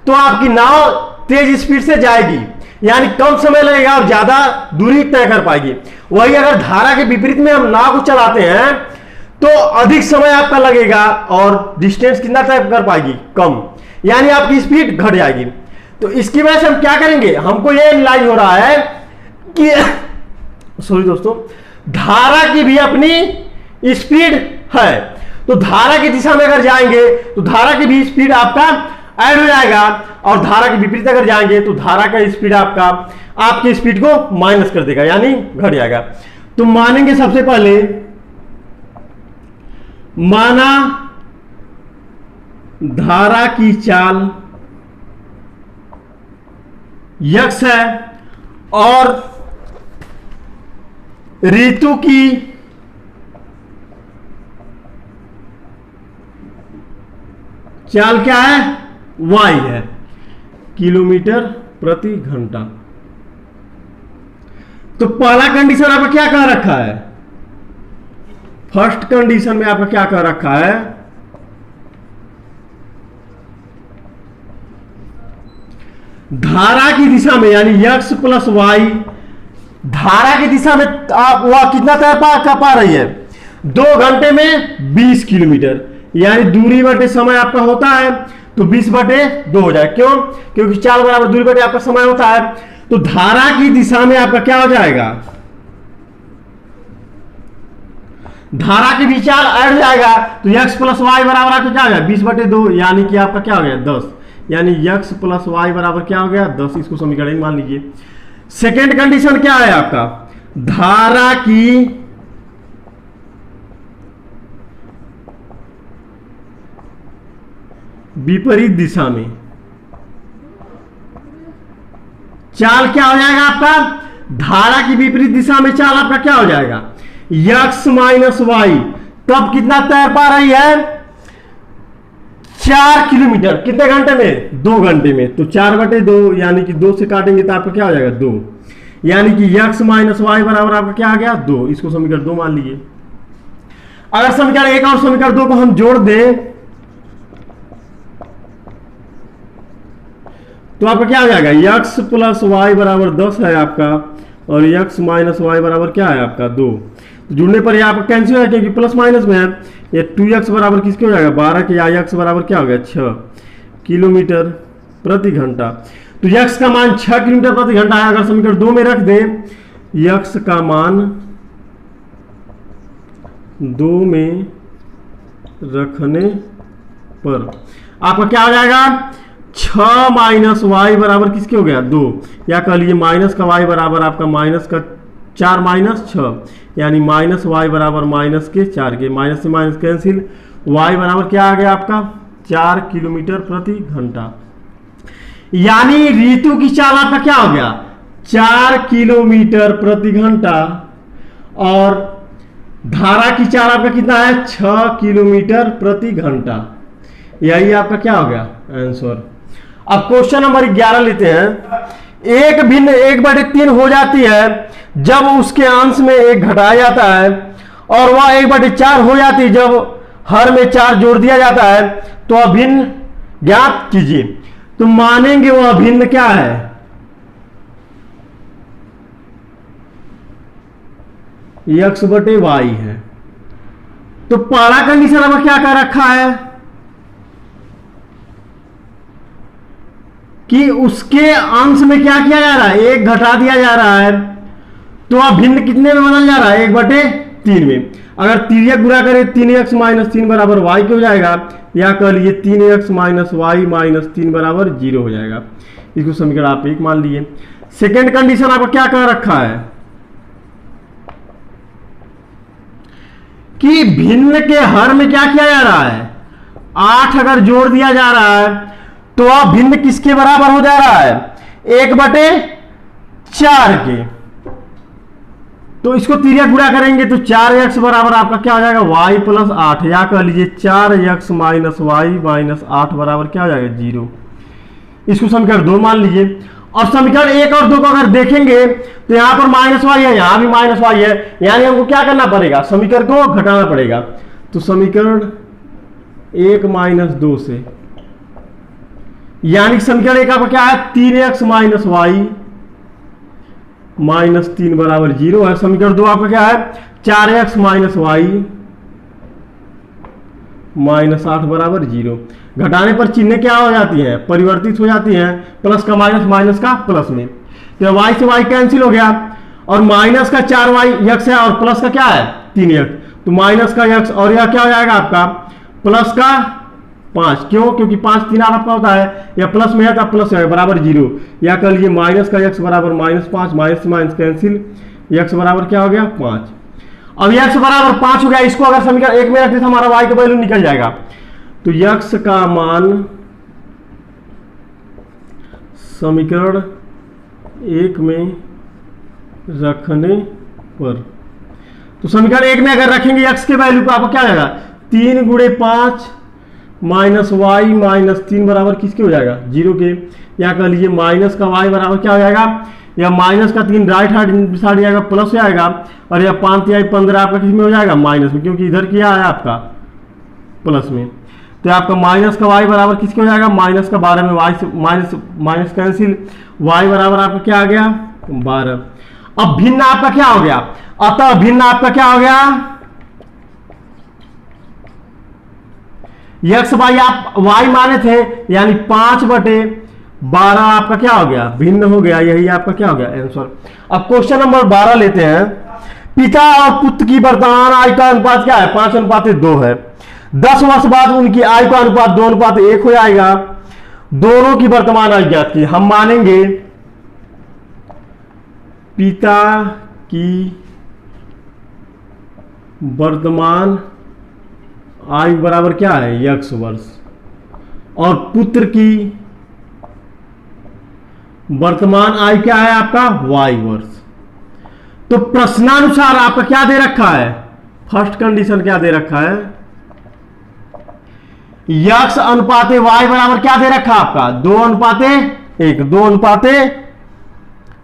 Speaker 1: तो आपकी नाव तेज स्पीड से जाएगी, यानी कम समय लगेगा और ज्यादा दूरी तय कर पाएगी। वही अगर धारा के विपरीत में हम नाव को चलाते हैं तो अधिक समय आपका लगेगा और डिस्टेंस कितना तय कर पाएगी कम, यानी आपकी स्पीड घट जाएगी। तो इसकी वजह से हम क्या करेंगे, हमको ये रियलाइज हो रहा है कि सॉरी दोस्तों, धारा की भी अपनी स्पीड है। तो धारा की दिशा में अगर जाएंगे तो धारा की भी स्पीड आपका ऐड हो जाएगा और धारा के विपरीत अगर जाएंगे तो धारा का स्पीड आपका आपकी स्पीड को माइनस कर देगा, यानी घट जाएगा। तो मानेंगे सबसे पहले, माना धारा की चाल x है और ऋतु की चाल क्या है y है, किलोमीटर प्रति घंटा। तो पहला कंडीशन आपका क्या कह रखा है, फर्स्ट कंडीशन में आपका क्या कह रखा है धारा की दिशा में, यानी x प्लस वाई धारा की दिशा में आप वह कितना तैर पा रही है 2 घंटे में 20 किलोमीटर, यानी दूरी बटे समय आपका होता है तो 20 बटे 2 हो जाए। क्यों, क्योंकि चाल बराबर दूरी बटे आपका समय होता है। तो धारा की दिशा में आपका क्या हो जाएगा धारा के विचार अड़ जाएगा तो x प्लस वाई बराबर आपका क्या हो गया 20/2, यानी कि आपका क्या हो गया 10, यानी x प्लस वाई बराबर क्या हो गया 10। इसको समीकरण मान लीजिए। सेकेंड कंडीशन क्या है आपका, धारा की विपरीत दिशा में चाल क्या हो जाएगा आपका, धारा की विपरीत दिशा में चाल आपका क्या हो जाएगा x माइनस वाई। तब कितना तैर पा रही है 4 किलोमीटर, कितने घंटे में 2 घंटे में। तो 4/2 यानी कि 2 से काटेंगे तो आपका क्या हो जाएगा 2, यानी कि x माइनस वाई बराबर आपका क्या आ गया 2। इसको समीकरण 2 मान लीजिए। अगर समीकरण 1 और समीकरण 2 को हम जोड़ दें तो आपका क्या हो जाएगा x प्लस वाई बराबर 10 है आपका, और x माइनस वाई बराबर क्या है आपका 2। तो जुड़ने पर ये आपका कैंसिल है क्योंकि प्लस माइनस में है। ये 2x बराबर किसके हो जाएगा 12 के, या x बराबर क्या हो गया 6 किलोमीटर प्रति घंटा। तो x का मान 6 किलोमीटर प्रति घंटा है। अगर समीकरण 2 में रख दें x का मान 2 में रखने पर आपका क्या हो जाएगा 6 माइनस वाई बराबर किसके हो गया 2, या कह लीजिए माइनस का वाई बराबर आपका माइनस का 4 माइनस 6, यानी माइनस वाई बराबर माइनस के 4 के, माइनस से माइनस कैंसिल, वाई बराबर क्या आ गया आपका 4 किलोमीटर प्रति घंटा। यानी ऋतु की चाल आपका क्या हो गया 4 किलोमीटर प्रति घंटा, और धारा की चाल आपका कितना है 6 किलोमीटर प्रति घंटा। यही आपका क्या हो गया आंसर। अब क्वेश्चन नंबर 11 लेते हैं। एक भिन्न 1/3 हो जाती है जब उसके अंश में 1 घटाया जाता है, और वह 1/4 हो जाती है जब हर में 4 जोड़ दिया जाता है। तो अभिन्न ज्ञात कीजिए। तो मानेंगे वह अभिन्न क्या है x/y है। तो पहला कंडीशन अब क्या कर रखा है कि उसके अंश में क्या किया जा रहा है 1 घटा दिया जा रहा है। तो अब भिन्न कितने में बदल जा रहा है 1/3 में। अगर तिर्यक गुणा करें 3x माइनस 3 बराबर y के हो जाएगा, या कह लीजिए 3x माइनस वाई माइनस 3 बराबर 0 हो जाएगा। इसको समीकरण आप 1 मान लीजिए। सेकेंड कंडीशन आपको क्या कर रखा है कि भिन्न के हर में क्या किया जा रहा है 8 अगर जोड़ दिया जा रहा है तो अब भिन्न किसके बराबर हो जा रहा है 1/4 के। तो इसको तिर्यक गुणा करेंगे तो 4x बराबर आपका क्या हो जाएगा y प्लस 8, या कह लीजिए 4x माइनस वाई माइनस 8 बराबर क्या हो जाएगा 0। इसको समीकरण 2 मान लीजिए। और समीकरण 1 और 2 को अगर देखेंगे तो यहां पर माइनस वाई है, यहां भी माइनस वाई है, यानी हमको क्या करना पड़ेगा समीकरण को घटाना पड़ेगा। तो समीकरण 1 माइनस 2 से, यानी समीकरण 1 आपका क्या है 3x माइनस वाई माइनस 3 बराबर 0 है। समीकरण 2 आपका क्या है 4x माइनस वाई माइनस 8 बराबर 0। घटाने पर चिन्ह क्या हो जाती है परिवर्तित हो जाती हैं, प्लस का माइनस माइनस का प्लस में। तो y से y कैंसिल हो गया, और माइनस का 4y x है और प्लस का क्या है 3x, तो माइनस का x और यह क्या हो जाएगा आपका प्लस का 5। क्यों? क्योंकि 5 3 आपका होता है, या प्लस में है तो प्लस है बराबर 0, या कर लीजिए माइनस का x बराबर माइनस 5, माइनस से माइनस कैंसिल, x बराबर क्या हो गया 5। अब x बराबर 5 हो गया। इसको अगर समीकरण 1 में रखते तो हमारा y का वैल्यू निकल जाएगा। तो x का मान समीकरण 1 में रखने पर, तो समीकरण 1 में अगर रखेंगे x के वैल्यू को आपको क्या आएगा 3 गुणे 5 माइनस वाई माइनस 3 बराबर किसके हो जाएगा 0 के, या कह लीजिए माइनस का y बराबर क्या हो जाएगा, या माइनस का 3 राइट हैंड साइड जाएगा प्लस हो जाएगा, और या 5 या 15 आपका किस में हो जाएगा माइनस में, क्योंकि इधर क्या है आपका प्लस में। तो आपका माइनस का y बराबर किसके हो जाएगा माइनस का 12 में y से माइनस माइनस कैंसिल, y बराबर आपका क्या आ गया 12। अब भिन्न आपका क्या हो गया, अतः भिन्न आपका क्या हो गया x वाई आप y माने थे, यानी 5/12 आपका क्या हो गया भिन्न हो गया। यही आपका क्या हो गया आंसर। अब क्वेश्चन नंबर 12 लेते हैं। पिता और पुत्र की वर्तमान आयु का अनुपात क्या है? 5:2 है। 10 वर्ष बाद उनकी आयु का अनुपात 2:1 हो जाएगा। दोनों की वर्तमान आयु ज्ञात की। हम मानेंगे पिता की वर्तमान आयु बराबर क्या है? x वर्ष, और पुत्र की वर्तमान आयु क्या है आपका? y वर्ष। तो प्रश्नानुसार आपका क्या दे रखा है? फर्स्ट कंडीशन क्या दे रखा है? x अनुपाते y बराबर क्या दे रखा आपका? 2:1।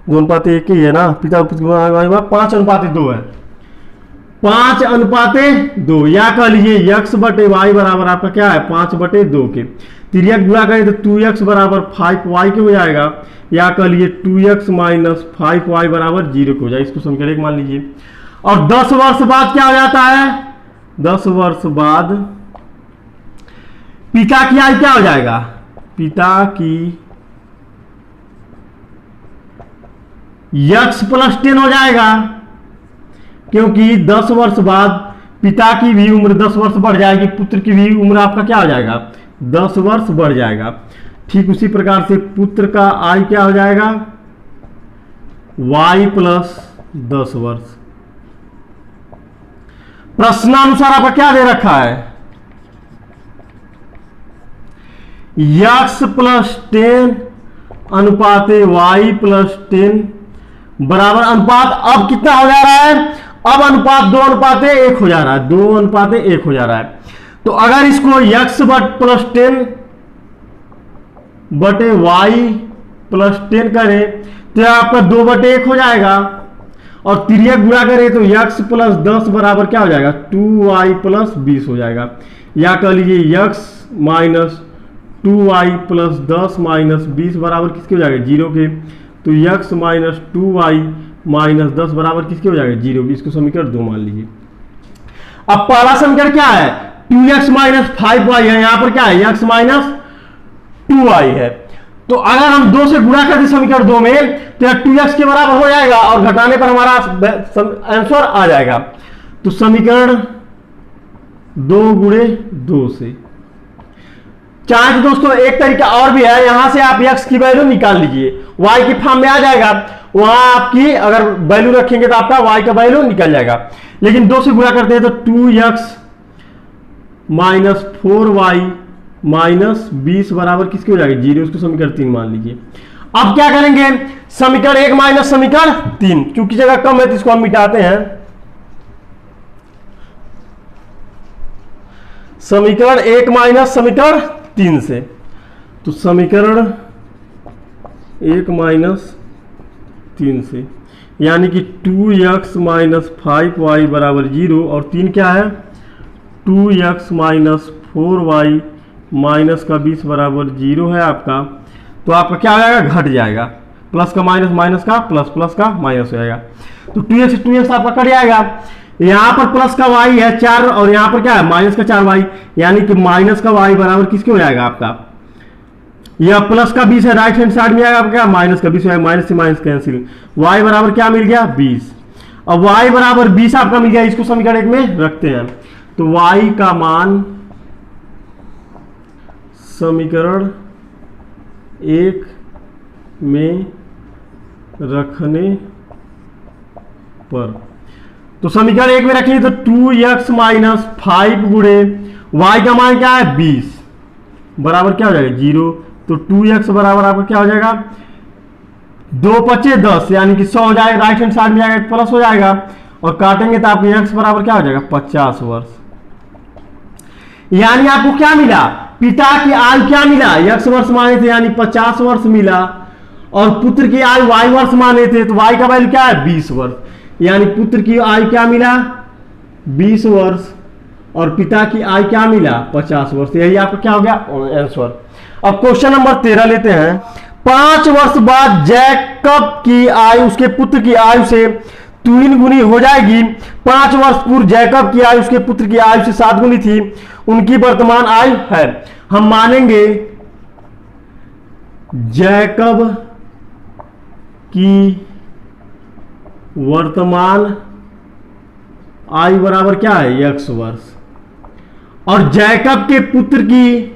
Speaker 1: 2:1 ही है ना, पिता पुत्र 5:2 है। 5:2 या कह लीजिए x बटे y बराबर आपका क्या है? 5/2 के। तिर्यक गुणा करें तो 2x बराबर 5y के हो जाएगा, या कह लीजिए 2x माइनस 5y बराबर 0 के हो जाएगा। इसको समीकरण 1 मान लीजिए। और 10 वर्ष बाद क्या हो जाता है? 10 वर्ष बाद पिता की आयु क्या हो जाएगा? पिता की x प्लस 10 हो जाएगा, क्योंकि 10 वर्ष बाद पिता की भी उम्र 10 वर्ष बढ़ जाएगी, पुत्र की भी उम्र आपका क्या हो जाएगा? 10 वर्ष बढ़ जाएगा। ठीक उसी प्रकार से पुत्र का आयु क्या हो जाएगा? y प्लस 10 वर्ष। प्रश्नानुसार आपका क्या दे रखा है? x प्लस 10 अनुपाते y प्लस 10 बराबर अनुपात अब कितना हो जा रहा है? अब अनुपात 2:1 हो जा रहा है। 2:1 हो जा रहा है। तो अगर इसको x प्लस 10 बटे y प्लस 10 करें तो आपका 2/1 हो जाएगा, और तिर्यक गुणा करें तो x प्लस 10 बराबर क्या हो जाएगा? 2y प्लस 20 हो जाएगा, या कह लीजिए x minus 2y plus 10 minus 20 बराबर किसके हो जाएगा? 0 के। तो x माइनस 2y माइनस 10 बराबर किसके हो जाएगा? 0 के। इसको समीकरण 2 मान लीजिए। अब पहला समीकरण क्या है? 2x माइनस 5y है, यहां पर क्या है? x माइनस 2y है। तो अगर हम 2 से गुणा करते समीकरण 2 में तो यह 2x के बराबर हो जाएगा, और घटाने पर हमारा आंसर आ जाएगा। तो समीकरण 2 गुणे 2 से। चाहे तो दोस्तों एक तरीका और भी है, यहां से आप x की वैल्यू निकाल लीजिए, y की फॉर्म में आ जाएगा। वहां आपकी अगर वैल्यू रखेंगे तो आपका y का वैल्यू निकल जाएगा। लेकिन 2 से गुणा करते हैं तो 2x माइनस 4y माइनस 20 बराबर किसकी हो जाएगी? 0। उसको समीकरण 3 मान लीजिए। अब क्या करेंगे? समीकरण 1 माइनस समीकरण 3, चूंकि जगह कम है तो इसको हम मिटाते हैं। समीकरण 1 माइनस समीकरण 3 से, तो समीकरण 1 माइनस 3 से, यानी कि 2x माइनस 5y बराबर 0, और 3 क्या है? 2x माइनस 4y माइनस का 20 बराबर 0 है आपका। तो आपका क्या हो जाएगा? घट जाएगा। प्लस का माइनस, माइनस का प्लस, प्लस का माइनस हो जाएगा। तो 2x आपका कट जाएगा। यहां पर प्लस का y है 4, और यहां पर क्या है? माइनस का 4y, यानी कि माइनस का y बराबर किसके हो जाएगा आपका? यह प्लस का 20 है, राइट हैंड साइड में आएगा क्या? माइनस का 20 है, माइनस से माइनस कैंसिल। y बराबर क्या मिल गया? 20। अब y बराबर 20 आपका मिल गया। इसको समीकरण 1 में रखते हैं। तो y का मान समीकरण 1 में रखने पर, तो समीकरण 1 में रखेंगे तो 2x माइनस 5 गुणे y का मान क्या है? 20 बराबर क्या हो जाएगा? 0। तो 2x बराबर आपका क्या हो जाएगा? 2 पचे 10, यानी कि 100 हो जाएगा। राइट हैंड साइड में जाएगा प्लस हो जाएगा, और काटेंगे तो आपको x बराबर क्या हो जाएगा? 50 वर्ष। यानी आपको क्या मिला? पिता की आयु क्या मिला? x वर्ष माने थे, यानी 50 वर्ष मिला, और पुत्र की आयु y वर्ष माने थे, तो y का वैल्यू क्या है? 20 वर्ष। यानी पुत्र की आयु क्या मिला? 20 वर्ष, और पिता की आयु क्या मिला? 50 वर्ष। यही आपका क्या हो गया? आंसर। अब क्वेश्चन नंबर 13 लेते हैं। 5 वर्ष बाद जैकब की आयु उसके पुत्र की आयु से 3 गुनी हो जाएगी। 5 वर्ष पूर्व जैकब की आयु उसके पुत्र की आयु से 7 गुनी थी। उनकी वर्तमान आयु है। हम मानेंगे जैकब की वर्तमान आई बराबर क्या है, एक्स वर्ष। और जैकब के पुत्र की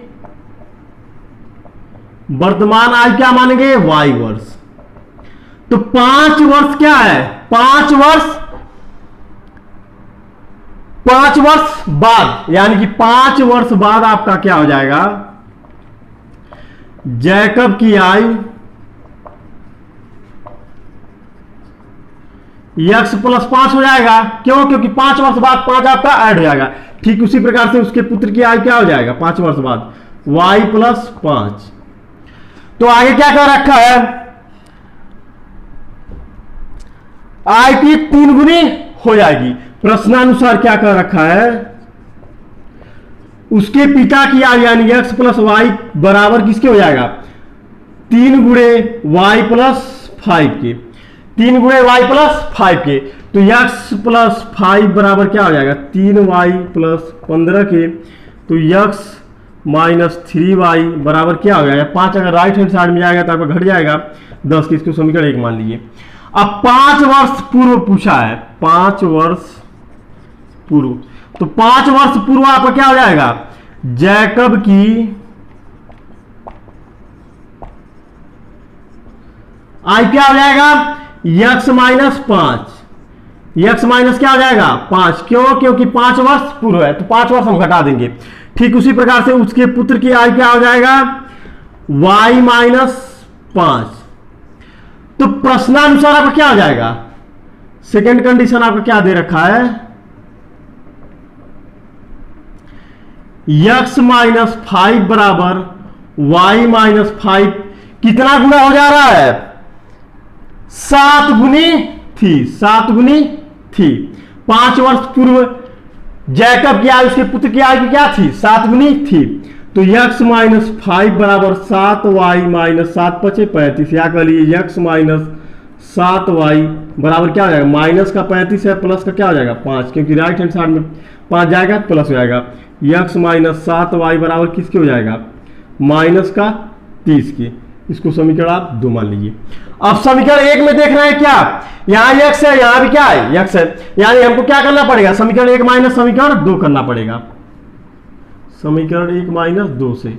Speaker 1: वर्तमान आयु क्या मानेंगे, वाई वर्ष। तो 5 वर्ष क्या है, 5 वर्ष बाद, यानी कि 5 वर्ष बाद आपका क्या हो जाएगा, जैकब की आयु x प्लस 5 हो जाएगा। क्यों, क्योंकि 5 वर्ष बाद 5 आपका ऐड हो जाएगा। ठीक उसी प्रकार से उसके पुत्र की आयु क्या हो जाएगा 5 वर्ष बाद, y प्लस 5। तो आगे क्या कर रखा है, आय की 3 गुनी हो जाएगी। प्रश्नानुसार क्या कर रखा है, उसके पिता की आयु यानी x प्लस वाई बराबर किसके हो जाएगा, 3 गुणे वाई प्लस 5 के, 3 गुणे वाई प्लस 5 के। तो x प्लस 5 बराबर क्या हो जाएगा, 3y प्लस 15 के। तो x माइनस 3y बराबर क्या हो जाएगा, 5 अगर राइट हैंड साइड में जाएगा तो आपका घट जाएगा 10 की, इसको समीकरण 1 मान लीजिए। अब 5 वर्ष पूर्व पूछा है, 5 वर्ष पूर्व, तो 5 वर्ष पूर्व आपका क्या हो जाएगा, जैकब की आय क्या हो जाएगा, x माइनस 5, x माइनस क्या हो जाएगा 5। क्यों, क्योंकि 5 वर्ष पूर्व है, तो 5 वर्ष हम घटा देंगे। ठीक उसी प्रकार से उसके पुत्र की आयु क्या हो जाएगा, y माइनस 5। तो प्रश्नानुसार आपका क्या हो जाएगा, सेकेंड कंडीशन आपका क्या दे रखा है, x माइनस 5 बराबर y माइनस 5 कितना गुना हो जा रहा है, 7 गुनी थी, 7 गुनी थी। 5 वर्ष पूर्व जैकब की आयु उसके पुत्र की आयु क्या थी, 7 गुनी थी। तो x माइनस 5 बराबर 7y माइनस 7 पचे 35, या कह लीजिए x माइनस 7y बराबर क्या हो जाएगा, माइनस का 35 है, प्लस का क्या हो जाएगा 5, क्योंकि राइट हैंड साइड में 5 जाएगा प्लस हो जाएगा। x माइनस 7y बराबर किसके हो जाएगा, माइनस का 30 के। इसको समीकरण आप 2 मान लीजिए। अब समीकरण 1 में देख रहे हैं क्या, यहां x है, यहां भी क्या है x है, यानी हमको क्या करना पड़ेगा, समीकरण 1 माइनस समीकरण 2 करना पड़ेगा। समीकरण 1 माइनस 2 से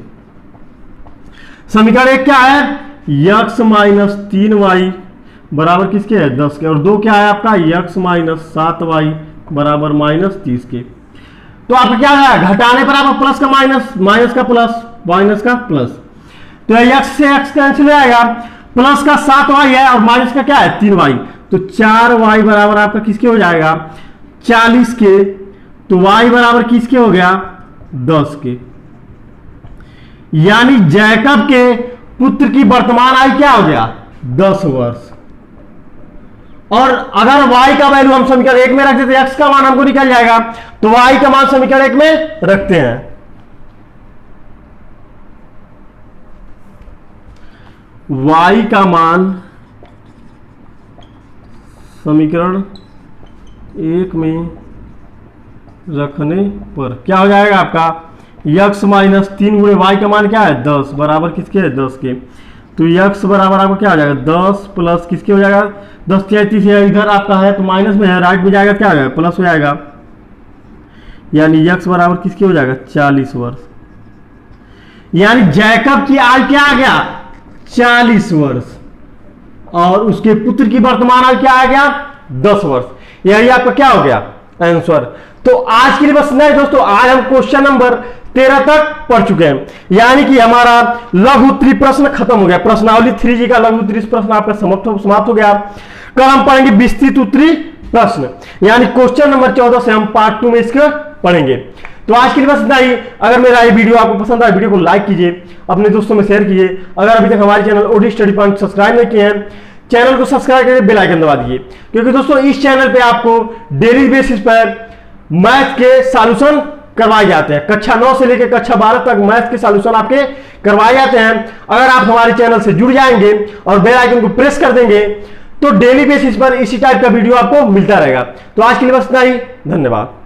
Speaker 1: समीकरण 1 क्या है, x माइनस 3y बराबर किसके है 10 के, और 2 क्या है आपका x माइनस 7y बराबर माइनस 30 के। तो आपका क्या है, घटाने पर आपका प्लस का माइनस, माइनस का प्लस, माइनस का प्लस, तो x से x कैंसिल हो जाएगा, प्लस का 7y है और माइनस का क्या है 3y, तो 4y बराबर आपका किसके हो जाएगा 40 के। तो y बराबर किसके हो गया 10 के, यानी जैकब के पुत्र की वर्तमान आयु क्या हो गया 10 वर्ष। और अगर y का वैल्यू हम समीकरण 1 में रख देते, x का मान हमको निकल जाएगा, तो y का मान समीकरण 1 में रखते हैं। y का मान समीकरण 1 में रखने पर क्या हो जाएगा आपका x माइनस 3 गुणे y का मान क्या है 10 बराबर किसके है 10 के। तो x बराबर आपको क्या हो जाएगा 10 प्लस किसके हो जाएगा 10 33 है, इधर आपका है तो माइनस में है, राइट में जाएगा क्या हो जाएगा प्लस हो जाएगा, यानी x बराबर किसके हो जाएगा 40 वर्ष। यानी जैकब की आयु क्या आ गया 40 वर्ष और उसके पुत्र की वर्तमान आयु क्या आ गया 10 वर्ष। यही आपका क्या हो गया आंसर। तो आज के लिए बस नहीं दोस्तों, आज हम क्वेश्चन नंबर 13 तक पढ़ चुके हैं, यानी कि हमारा लघु उत्तरी प्रश्न खत्म हो गया। प्रश्नावली 3G का लघु उत्तरी प्रश्न आपका समाप्त हो गया। कल हम पढ़ेंगे विस्तृत उत्तरी प्रश्न, यानी क्वेश्चन नंबर 14 से हम पार्ट 2 में इसका पढ़ेंगे। तो आज के लिए बस इतना ही। अगर मेरा ये वीडियो आपको पसंद आए, वीडियो को लाइक कीजिए, अपने दोस्तों में शेयर कीजिए। अगर अभी तक हमारे channel OD study point subscribe नहीं किए हैं, चैनल को सब्सक्राइब करके बेल आइकन दबा दीजिए, क्योंकि दोस्तों इस चैनल पे आपको डेली बेसिस पर मैथ के सॉल्यूशन करवाए जाते हैं। कक्षा 9 से लेकर कक्षा 12 तक मैथ के सॉल्यूशन आपके करवाए जाते हैं। अगर आप हमारे चैनल से जुड़ जाएंगे और बेल आइकन को प्रेस कर देंगे तो डेली बेसिस पर इसी टाइप का वीडियो आपको मिलता रहेगा। तो आज के लिए बस इतना ही, धन्यवाद।